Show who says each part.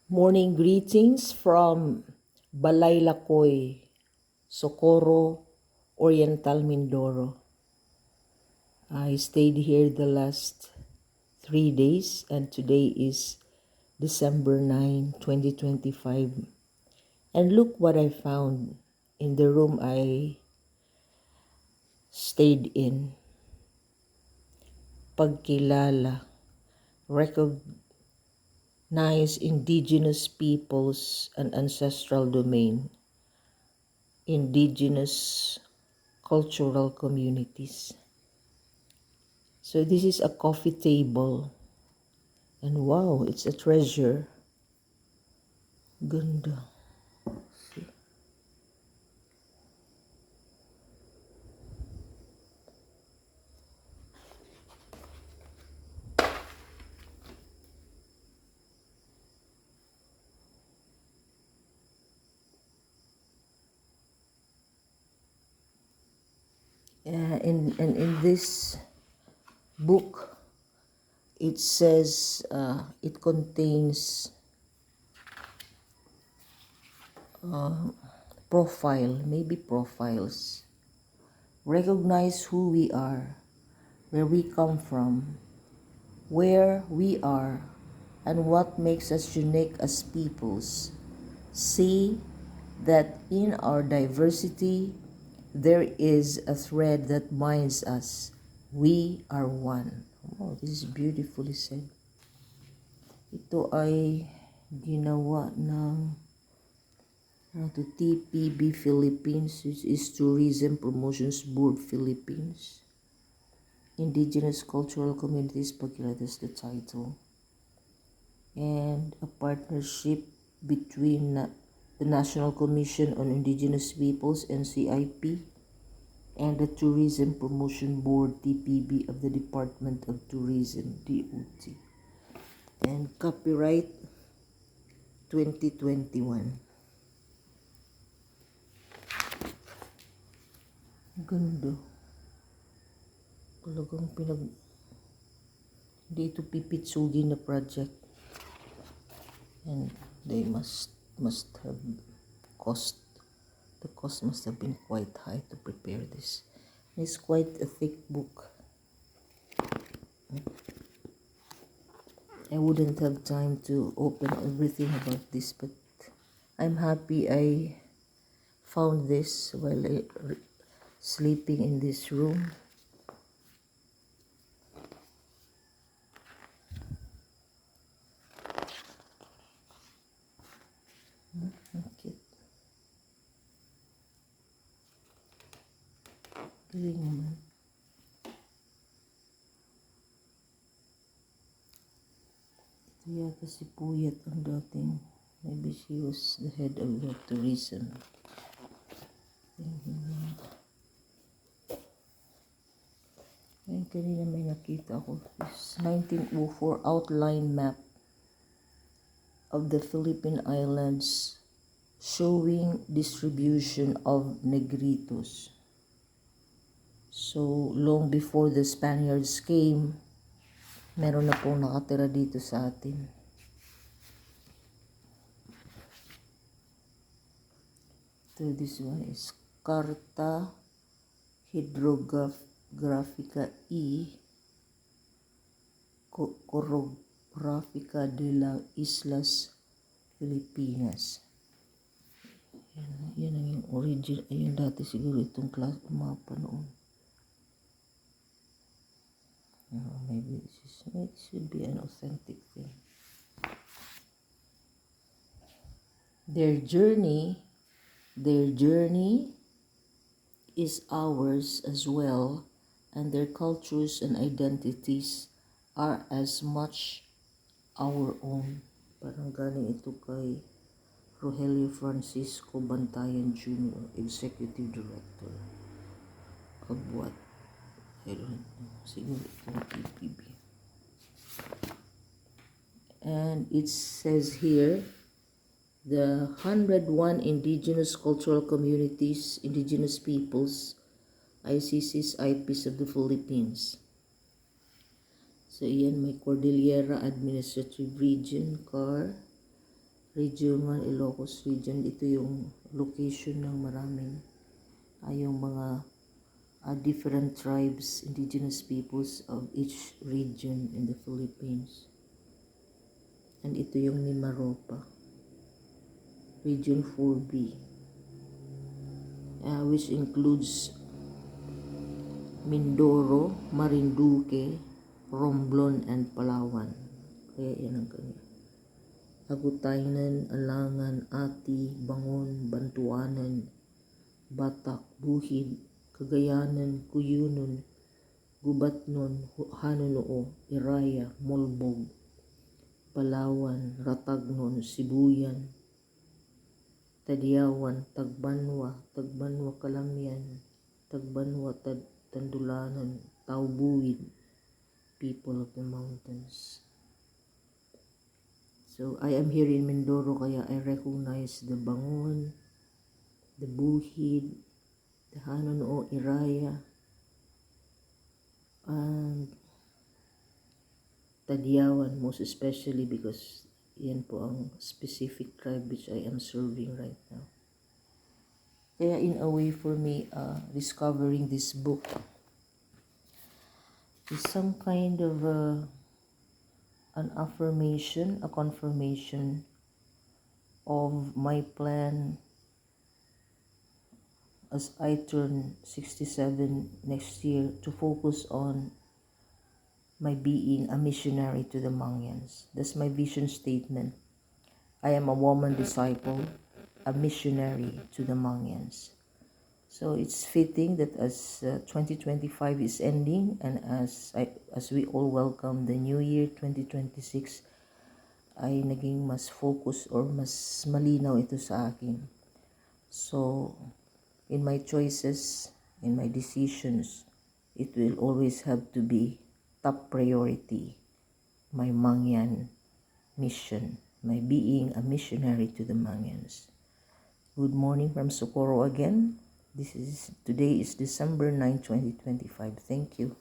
Speaker 1: Morning greetings from Balay Lacoy, Socorro, Oriental Mindoro. I stayed here the last 3 days and today is December 9, 2025. And look what I found in the room I stayed in. Pagkilala, recognize indigenous peoples and ancestral domain, indigenous cultural communities. So this is a coffee table. And wow, it's a treasure. Ganda. See? In this book, it says it contains maybe profiles. Recognize who we are, where we come from, where we are, and what makes us unique as peoples. See that in our diversity, there is a thread that binds us. We are one. Oh, this is beautifully said. Ito ay ginawa ng TPB Philippines, which is Tourism Promotions Board Philippines. Indigenous Cultural Communities Pagkilala is the title. And a partnership between the National Commission on Indigenous Peoples, NCIP, and the Tourism Promotion Board, TPB, of the Department of Tourism, DOT. And copyright 2021. Ganda. Talagang hindi ito pipitsugin na project. And they must have cost. The cost must have been quite high to prepare this. It's quite a thick book. I wouldn't have time to open everything about this, but I'm happy I found this while sleeping in this room. Okay. Galing naman. Ito yata si Puyat ang dating. Maybe she was the head of the tourism. Ayun, kanina may nakita ko. This 1904 outline map of the Philippine Islands showing distribution of Negritos. So, long before the Spaniards came, meron na pong nakatira dito sa atin. So, this one is Carta Hydrographica Chorographica de las Islas Filipinas. Yan ang yung origin. Ayun dati siguro itong mapa noon. Maybe this should be an authentic thing. Their journey is ours as well, and their cultures and identities are as much our own. Parang galing ito kay Rogelio Francisco Bantayan Jr., Executive Director of what? I don't know. Siguro itong TPB. And it says here, the 101 indigenous cultural communities, indigenous peoples, ICC's IPs of the Philippines. So, yan, may Cordillera Administrative Region, CAR, Region 1, Ilocos Region. Ito yung location ng maraming yung mga different tribes, indigenous peoples of each region in the Philippines. And ito yung Mimaropa, Region 4B, which includes Mindoro, Marinduque, Romblon, and Palawan. Kaya yan ang kanya. Agutaynan, Alangan, Ati, Bangon, Bantuanan, Batak, Buhid, Cagayanan, Cuyunon, Gubatnon, Hanunuo, Iraya, Molbog, Palawan, Ratagnon, Sibuyan, Tadiawan, Tagbanwa, Kalamyan, Tagbanwa, Tandulanan, Taubuid, people of the mountains. So I am here in Mindoro, kaya I recognize the Bangon, the Buhid, the Hanunuo, Iraya, and Tadiawan, most especially because yan po ang specific tribe which I am serving right now. Kaya in a way for me, discovering this book is some kind of an affirmation, a confirmation of my plan as I turn 67 next year to focus on my being a missionary to the Mangyans. That's my vision statement. I am a woman disciple, a missionary to the Mangyans. So it's fitting that as 2025 is ending and as we all welcome the new year 2026, ay naging mas focus or mas malinaw ito sa akin. So in my choices, in my decisions, it will always have to be top priority, my Mangyan mission, my being a missionary to the Mangyans. Good morning from Socorro again. Today is December 9, 2025. Thank you.